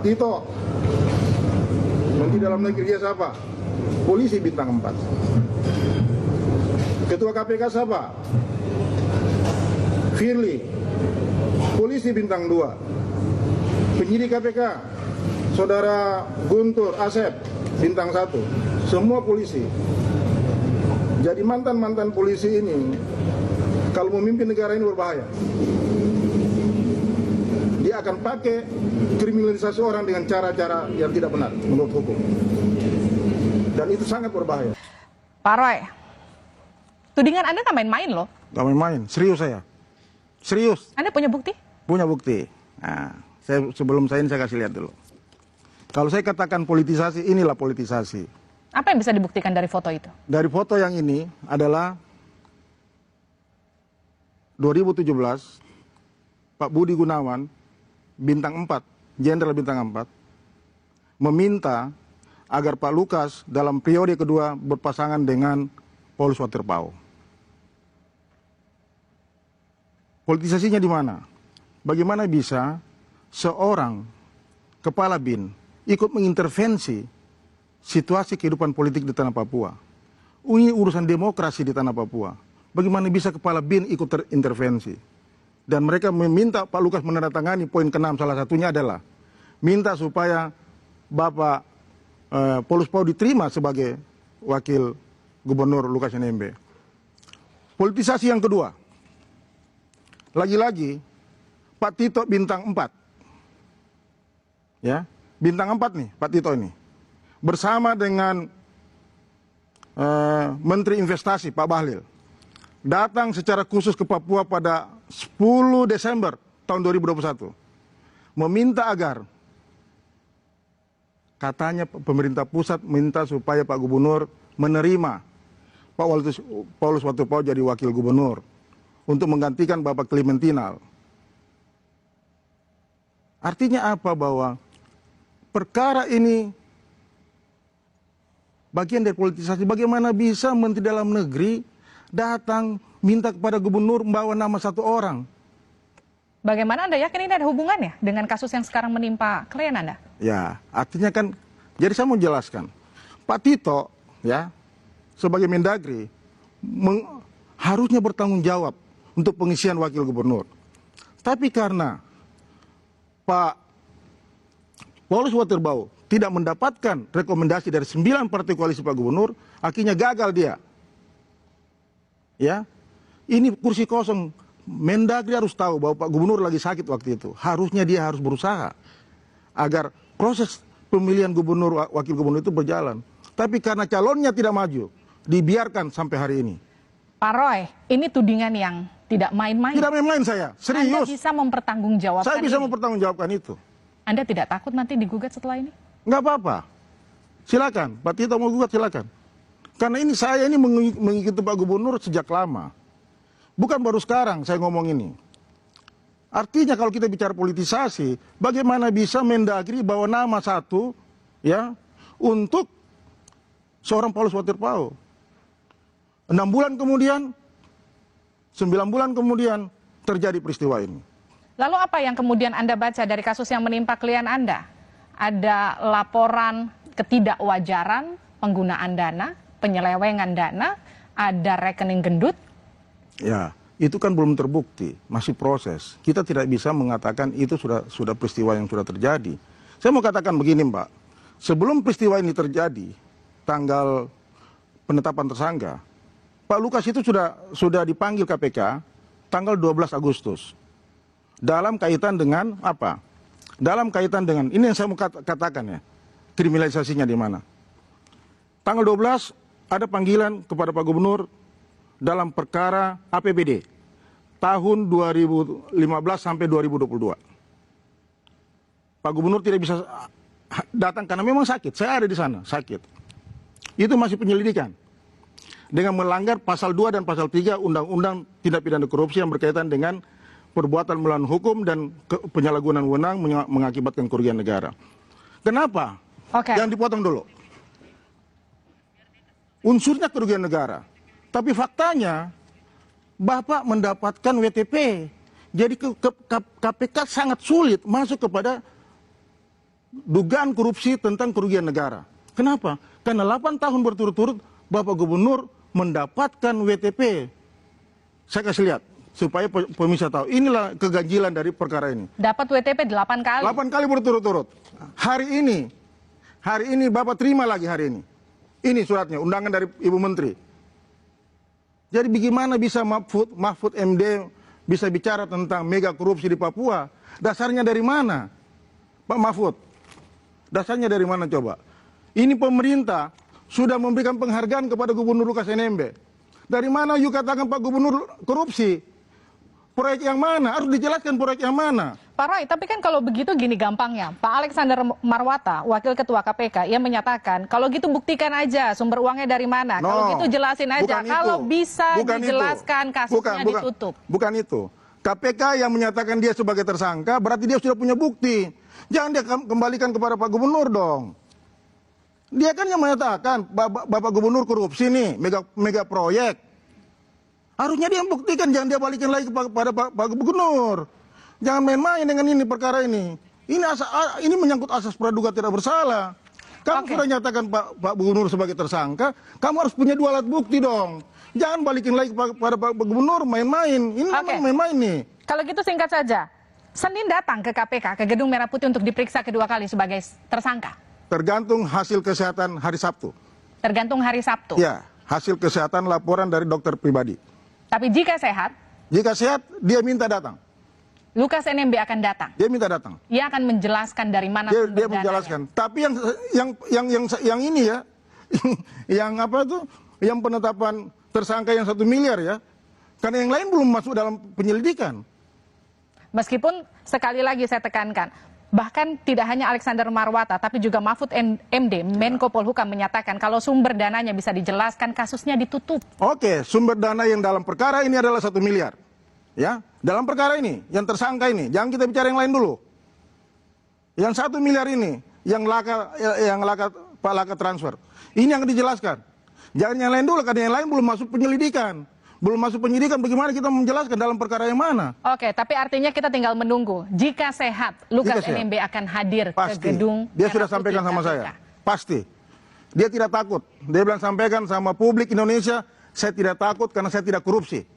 Tito. Menteri Dalam Negeri dia siapa? Polisi bintang 4. Ketua KPK siapa? Firly. Polisi bintang 2. Penyidik KPK Saudara Guntur Asep bintang 1. Semua polisi. Jadi mantan-mantan polisi ini kalau memimpin negara ini berbahaya. Dia akan pakai kriminalisasi orang dengan cara-cara yang tidak benar menurut hukum. Dan itu sangat berbahaya. Pak Roy, tudingan Anda nggak main-main loh. Nggak main-main, serius saya. Serius. Anda punya bukti? Punya bukti. Nah, sebelum saya kasih lihat dulu. Kalau saya katakan politisasi, inilah politisasi. Apa yang bisa dibuktikan dari foto itu? Dari foto yang ini adalah 2017, Pak Budi Gunawan, bintang 4, Jenderal bintang 4, meminta agar Pak Lukas dalam periode kedua berpasangan dengan Paulus Waterpauw. Politisasinya di mana? Bagaimana bisa seorang kepala BIN ikut mengintervensi situasi kehidupan politik di tanah Papua? Ini urusan demokrasi di tanah Papua. Bagaimana bisa kepala BIN ikut terintervensi? Dan mereka meminta Pak Lukas menandatangani poin ke-6, salah satunya adalah minta supaya Bapak Paulus Waterpauw diterima sebagai wakil gubernur Lukas NMB. Politisasi yang kedua, lagi-lagi Pak Tito bintang 4, ya, bintang 4 nih Pak Tito ini, bersama dengan Menteri Investasi Pak Bahlil, datang secara khusus ke Papua pada 10 Desember tahun 2021, meminta agar, katanya pemerintah pusat minta supaya Pak Gubernur menerima Pak Paulus Waterpauw jadi wakil gubernur untuk menggantikan Bapak Clementinal. Artinya apa? Bahwa perkara ini bagian dari politisasi. Bagaimana bisa Menteri Dalam Negeri datang minta kepada gubernur membawa nama satu orang? Bagaimana Anda yakin ini ada hubungannya dengan kasus yang sekarang menimpa klien Anda? Ya, artinya kan, jadi saya mau jelaskan. Pak Tito, ya, sebagai Mendagri, harusnya bertanggung jawab untuk pengisian wakil gubernur. Tapi karena Pak Paulus Waterpauw tidak mendapatkan rekomendasi dari 9 partai koalisi Pak Gubernur, akhirnya gagal dia. Ya, ini kursi kosong. Mendagri harus tahu bahwa Pak Gubernur lagi sakit waktu itu. Harusnya dia harus berusaha agar proses pemilihan gubernur, wakil gubernur itu berjalan. Tapi karena calonnya tidak maju, dibiarkan sampai hari ini. Pak Roy, ini tudingan yang tidak main-main. Tidak main-main saya, serius. Anda bisa mempertanggungjawabkan Saya bisa ini. mempertanggungjawabkan itu. Anda tidak takut nanti digugat setelah ini? Nggak apa-apa. Silakan, Pak Tito mau gugat silakan. Karena ini saya ini mengikuti Pak Gubernur sejak lama. Bukan baru sekarang saya ngomong ini. Artinya kalau kita bicara politisasi, bagaimana bisa Mendagri bawa nama satu, ya, untuk seorang Paulus Waterpauw. 6 bulan kemudian, 9 bulan kemudian terjadi peristiwa ini. Lalu apa yang kemudian Anda baca dari kasus yang menimpa klien Anda? Ada laporan ketidakwajaran penggunaan dana, penyelewengan dana, ada rekening gendut? Ya, itu kan belum terbukti, masih proses. Kita tidak bisa mengatakan itu sudah peristiwa yang sudah terjadi. Saya mau katakan begini, Mbak. Sebelum peristiwa ini terjadi, tanggal penetapan tersangka, Pak Lukas itu sudah dipanggil KPK tanggal 12 Agustus. Dalam kaitan dengan apa? Dalam kaitan dengan, ini yang saya mau katakan ya, kriminalisasinya di mana. Tanggal 12 ada panggilan kepada Pak Gubernur dalam perkara APBD tahun 2015 sampai 2022. Pak Gubernur tidak bisa datang karena memang sakit. Saya ada di sana, sakit. Itu masih penyelidikan. Dengan melanggar pasal 2 dan pasal 3 Undang-Undang Tindak Pidana Korupsi yang berkaitan dengan perbuatan melawan hukum dan penyalahgunaan wewenang mengakibatkan kerugian negara. Kenapa? Jangan dipotong dulu. Unsurnya kerugian negara. Tapi faktanya, Bapak mendapatkan WTP. Jadi KPK sangat sulit masuk kepada dugaan korupsi tentang kerugian negara. Kenapa? Karena 8 tahun berturut-turut Bapak Gubernur mendapatkan WTP. Saya kasih lihat supaya pemirsa tahu. Inilah keganjilan dari perkara ini. Dapat WTP 8 kali. 8 kali berturut-turut. Hari ini Bapak terima lagi hari ini. Ini suratnya, undangan dari Ibu Menteri. Jadi bagaimana bisa Mahfud MD bisa bicara tentang mega korupsi di Papua? Dasarnya dari mana? Pak Mahfud, dasarnya dari mana coba? Ini pemerintah sudah memberikan penghargaan kepada Gubernur Lukas NMB. Dari mana you katakan Pak Gubernur korupsi? Proyek yang mana? Harus dijelaskan proyek yang mana. Pak Roy, tapi kan kalau begitu gini gampangnya. Pak Alexander Marwata, Wakil Ketua KPK, ia menyatakan, kalau gitu buktikan aja sumber uangnya dari mana. Kalau gitu jelasin aja. Kalau bisa dijelaskan kasusnya ditutup. Bukan itu. KPK yang menyatakan dia sebagai tersangka, berarti dia sudah punya bukti. Jangan dia kembalikan kepada Pak Gubernur dong. Dia kan yang menyatakan, Bapak Gubernur korupsi nih, mega proyek. Harusnya dia yang buktikan, jangan dia balikin lagi kepada Pak Gubernur. Jangan main-main dengan ini perkara ini. Ini menyangkut asas praduga tidak bersalah. Kamu sudah nyatakan Pak Gubernur sebagai tersangka, kamu harus punya 2 alat bukti dong. Jangan balikin lagi kepada Pak Gubernur main-main. Ini memang main-main nih. Kalau gitu singkat saja. Senin datang ke KPK, ke Gedung Merah Putih untuk diperiksa kedua kali sebagai tersangka. Tergantung hasil kesehatan hari Sabtu. Tergantung hari Sabtu. Ya, hasil kesehatan laporan dari dokter pribadi. Tapi jika sehat, dia minta datang. Lukas NMB akan datang. Dia minta datang. Ia akan menjelaskan dari mana sumber dia menjelaskan. Tapi yang ini ya, yang apa tuh? Yang penetapan tersangka yang 1 miliar ya. Karena yang lain belum masuk dalam penyelidikan. Meskipun sekali lagi saya tekankan, bahkan tidak hanya Alexander Marwata, tapi juga Mahfud MD, Menko Polhukam menyatakan kalau sumber dananya bisa dijelaskan, kasusnya ditutup. Oke, sumber dana yang dalam perkara ini adalah 1 miliar. Ya, dalam perkara ini, yang tersangka ini, jangan kita bicara yang lain dulu. Yang 1 miliar ini, yang laka transfer, ini yang dijelaskan. Jangan yang lain dulu, karena yang lain belum masuk penyelidikan. Belum masuk penyidikan, bagaimana kita menjelaskan dalam perkara yang mana? Oke, tapi artinya kita tinggal menunggu. Jika sehat, Lukas NMB akan hadir ke gedung. Dia sudah sampaikan sama saya. Pasti. Dia tidak takut. Dia bilang sampaikan sama publik Indonesia, saya tidak takut karena saya tidak korupsi.